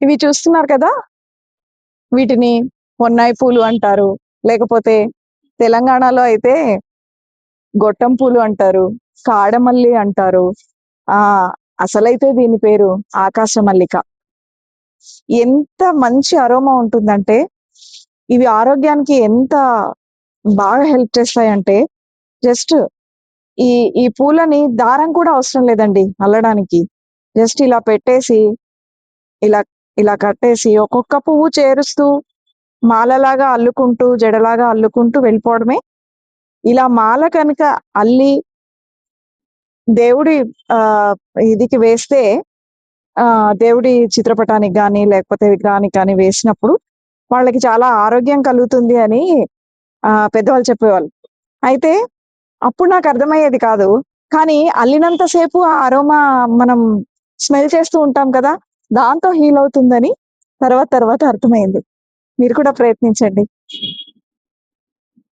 ఇవి చూస్తున్నారు కదా! వీటిని పొన్నాయి పూలు అంటారు. లేకపోతే తెలంగాణలో అయితే గొట్టం పూలు అంటారు. కాడమల్లి అంటారు. ఆ! అసలైతే దీని పేరు ఆకాశ మల్లిక. ఎంత మంచి అరోమా ఉంటుందంటే, ఇవి ఆరోగ్యానికి ఎంత బాగా హెల్ప్ చేస్తాయంటే, జస్ట్ ఈ ఈ పూలని దారం కూడా అవసరం లేదండి అల్లడానికి. జస్ట్ ఇలా పెట్టేసి, ఇలా ఇలా కట్టేసి ఒక్కొక్క పువ్వు చేరుస్తూ, మాలలాగా అల్లుకుంటూ, జడలాగా అల్లుకుంటూ వెళ్ళిపోవడమే. ఇలా మాల కనుక అల్లి దేవుడి ఆహ్, ఇదికి వేస్తే దేవుడి చిత్రపటానికి గాని, లేకపోతే విగ్రహానికి గాని వేసినప్పుడు వాళ్ళకి చాలా ఆరోగ్యం కలుగుతుంది అని పెద్దవాళ్ళు చెప్పేవాళ్ళు. అయితే అప్పుడు నాకర్థమయ్యేది కాదు. కానీ అల్లినంత సేపు ఆ అరోమా మనం స్మెల్ చేస్తూ ఉంటాం కదా! దాంతో హీల్ అవుతుందని తర్వాత తర్వాత అర్థమైంది. మీరు కూడా ప్రయత్నించండి.